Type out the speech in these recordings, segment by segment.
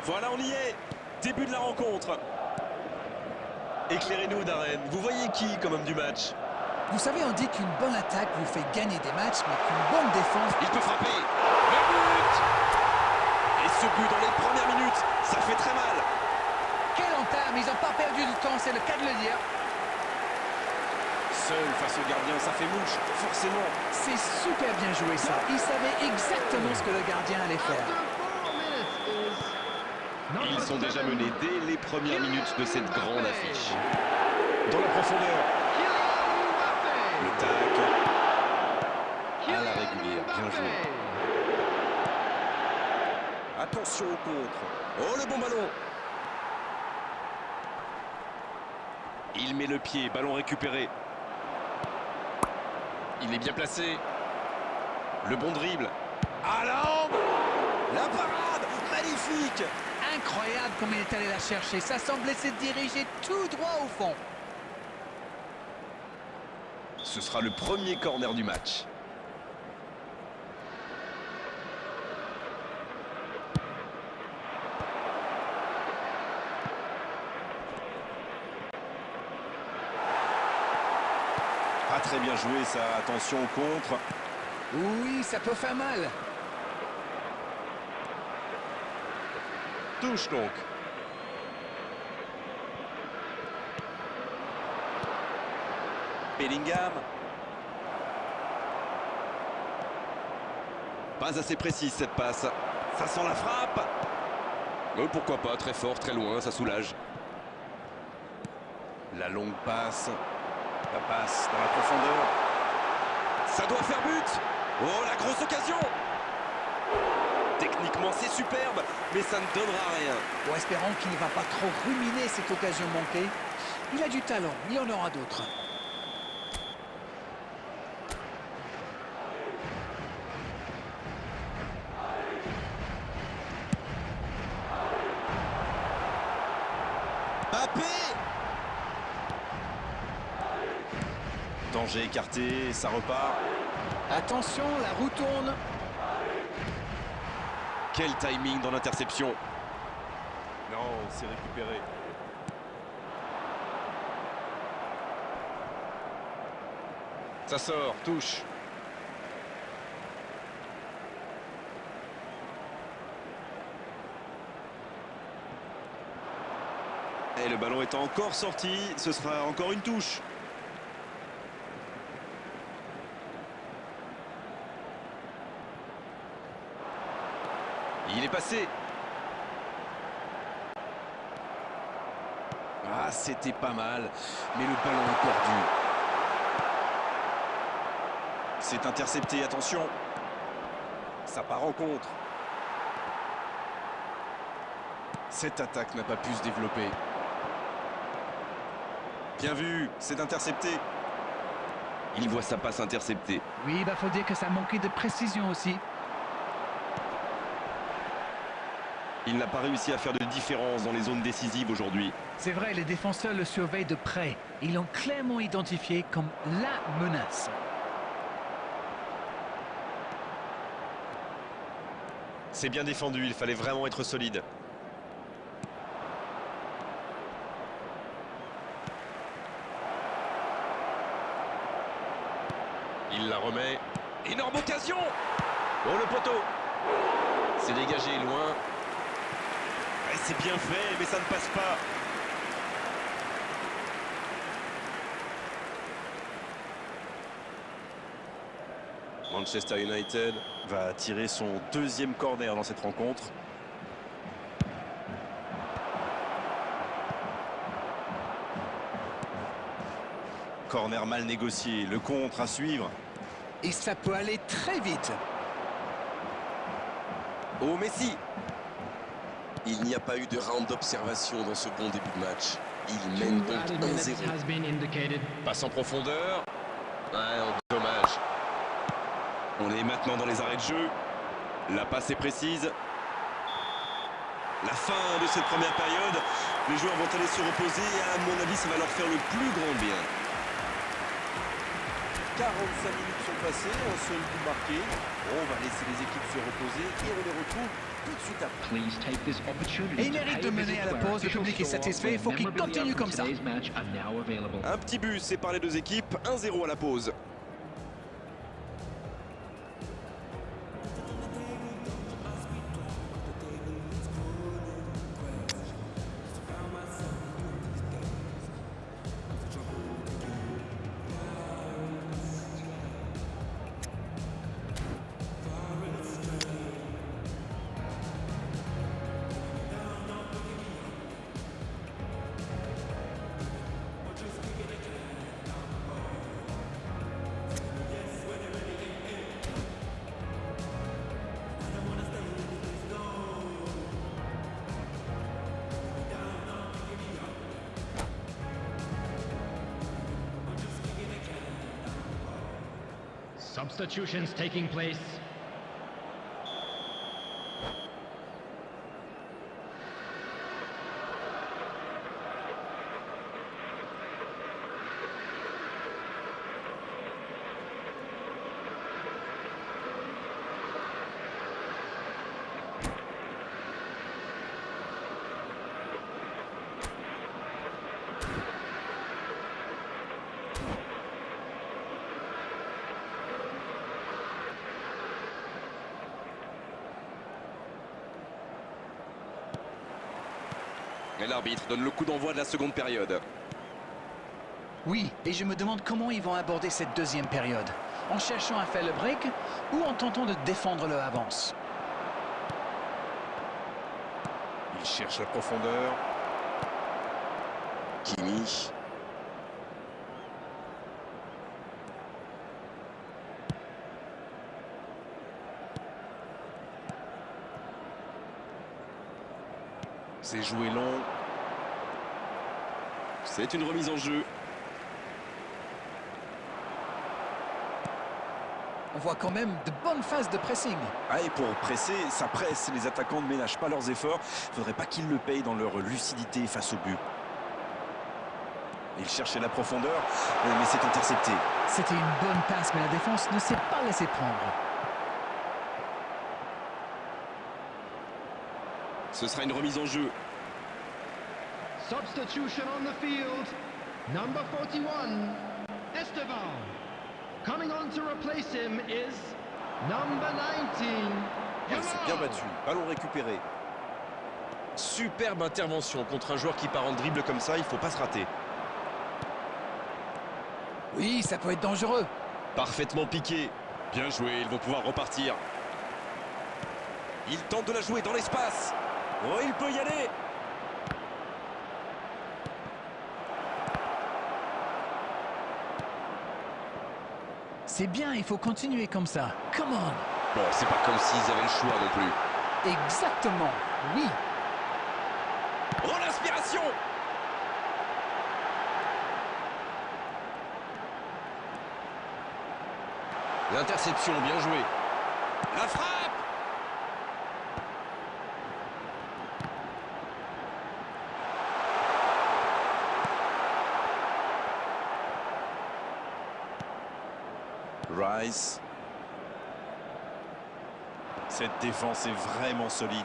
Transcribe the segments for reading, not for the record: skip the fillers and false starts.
Voilà, on y est. Début de la rencontre. Éclairez-nous, Darren. Vous voyez qui comme homme du match? Vous savez, on dit qu'une bonne attaque vous fait gagner des matchs, mais qu'une bonne défense... Il peut frapper. Le but! Et ce but dans les premières minutes, ça fait très mal. Quelle entame, ils n'ont pas perdu du temps, c'est le cas de le dire. Seul face au gardien, ça fait mouche, forcément. C'est super bien joué ça. Il savait exactement ce que le gardien allait faire. Ils sont déjà menés dès les premières minutes de cette grande affiche. Dans la profondeur. Le tac. À la régulière, bien joué. Attention au contre. Oh, le bon ballon. Il met le pied, ballon récupéré. Il est bien placé. Le bon dribble. À l'angle. La parade, magnifique. Incroyable comme il est allé la chercher. Ça semblait se diriger tout droit au fond. Ce sera le premier corner du match. Pas très bien joué ça, attention au contre. Oui, ça peut faire mal. Touche donc. Bellingham. Pas assez précise cette passe. Ça sent la frappe. Pourquoi pas, très fort, très loin, ça soulage. La longue passe. La passe dans la profondeur. Ça doit faire but. Oh, la grosse occasion. Techniquement, c'est superbe, mais ça ne donnera rien. Bon, espérons qu'il ne va pas trop ruminer cette occasion manquée. Il a du talent, il y en aura d'autres. Mbappé. Danger écarté, ça repart. Attention, la roue tourne. Quel timing dans l'interception. Non, c'est récupéré. Ça sort, touche. Et le ballon est encore sorti, ce sera encore une touche. Il est passé. Ah, c'était pas mal, mais le ballon est perdu. C'est intercepté, attention. Ça part en contre. Cette attaque n'a pas pu se développer. Bien vu, c'est intercepté. Il voit sa passe interceptée. Oui, il faut dire que ça manquait de précision aussi. Il n'a pas réussi à faire de différence dans les zones décisives aujourd'hui. C'est vrai, les défenseurs le surveillent de près. Ils l'ont clairement identifié comme la menace. C'est bien défendu, il fallait vraiment être solide. Il la remet. Énorme occasion. Oh, le poteau. C'est dégagé loin. Et c'est bien fait, mais ça ne passe pas. Manchester United va tirer son deuxième corner dans cette rencontre. Corner mal négocié, le contre à suivre. Et ça peut aller très vite. Oh, Messi. Il n'y a pas eu de round d'observation dans ce bon début de match. Il mène donc 1-0. Passe en profondeur. Ouais, dommage. On est maintenant dans les arrêts de jeu. La passe est précise. La fin de cette première période. Les joueurs vont aller se reposer et à mon avis, ça va leur faire le plus grand bien. 45 minutes sont passées, un seul but marqué. On va laisser les équipes se reposer et on les retrouve tout de suite après. Et il mérite de mener à la pause, le public est satisfait, il faut qu'il continue comme ça. Un petit but sépare les deux équipes, 1-0 à la pause. Substitutions taking place. Et l'arbitre donne le coup d'envoi de la seconde période. Oui, et je me demande comment ils vont aborder cette deuxième période. En cherchant à faire le break ou en tentant de défendre leur avance. Il cherche la profondeur. Kimi. C'est joué long. C'est une remise en jeu. On voit quand même de bonnes phases de pressing. Ah, et pour presser, ça presse. Les attaquants ne ménagent pas leurs efforts. Il ne faudrait pas qu'ils le payent dans leur lucidité face au but. Il cherchait la profondeur, mais c'est intercepté. C'était une bonne passe, mais la défense ne s'est pas laissée prendre. Ce sera une remise en jeu. Substitution on the field. Number 41, Esteban. Coming on to replace him is number 19. Il s'est bien battu. Ballon récupéré. Superbe intervention contre un joueur qui part en dribble comme ça, il ne faut pas se rater. Oui, ça peut être dangereux. Parfaitement piqué. Bien joué, ils vont pouvoir repartir. Il tente de la jouer dans l'espace. Oh, il peut y aller. C'est bien, il faut continuer comme ça. Come on. Bon, c'est pas comme s'ils avaient le choix non plus. Exactement, oui. Oh, l'inspiration! L'interception, bien joué. La frappe! Rice. Cette défense est vraiment solide.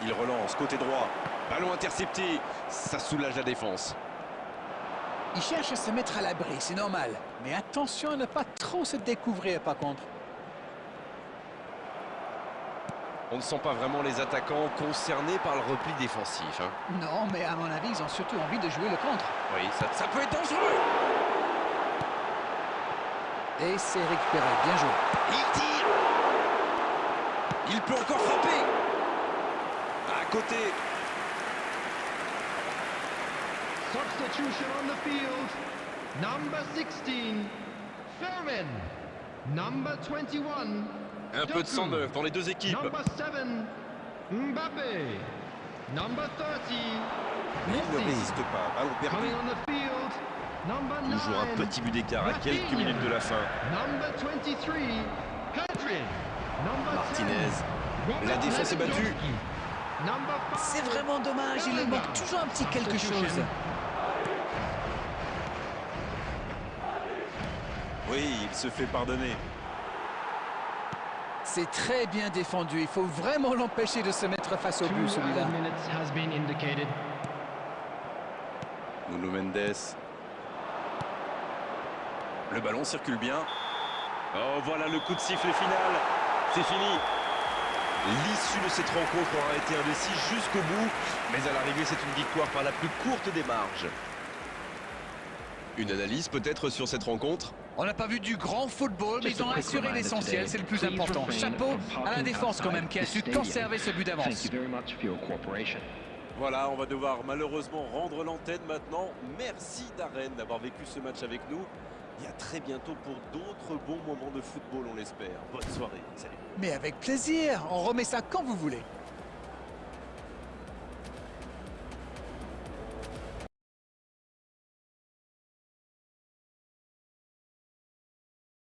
Il relance, côté droit. Ballon intercepté, ça soulage la défense. Il cherche à se mettre à l'abri, c'est normal. Mais attention à ne pas trop se découvrir par contre. On ne sent pas vraiment les attaquants concernés par le repli défensif. Hein. Non, mais à mon avis, ils ont surtout envie de jouer le contre. Oui, ça peut être dangereux. Et c'est récupéré, bien joué. Il tire. Il peut encore frapper. À côté. Substitution on the field. Number 16, Fermin. Number 21. Un peu de sang neuf dans les deux équipes. Number 7, Mbappé. Number 30, Mais il ne Messi. résiste pas. Ballon perdu. Coming on the field, number 9. Toujours un petit but d'écart à quelques minutes de la fin. Number 23, Pedri. Number 10, Martinez. La défense est battue. Number 5, C'est vraiment dommage, il lui manque toujours un petit quelque chose. Oui, Oui, il se fait pardonner. C'est très bien défendu. Il faut vraiment l'empêcher de se mettre face au but, 2 celui-là. added minutes has been indicated. Nuno Mendes. Le ballon circule bien. Oh, voilà le coup de sifflet final. C'est fini. L'issue de cette rencontre aura été indécise jusqu'au bout, mais à l'arrivée, c'est une victoire par la plus courte des marges. Une analyse peut-être sur cette rencontre? On n'a pas vu du grand football, mais ils ont assuré l'essentiel, c'est le plus important. Chapeau à la défense quand même, qui a su conserver ce but d'avance. Voilà, on va devoir malheureusement rendre l'antenne maintenant. Merci Darren d'avoir vécu ce match avec nous. Et à très bientôt pour d'autres bons moments de football, on l'espère. Bonne soirée, salut. Mais avec plaisir, on remet ça quand vous voulez.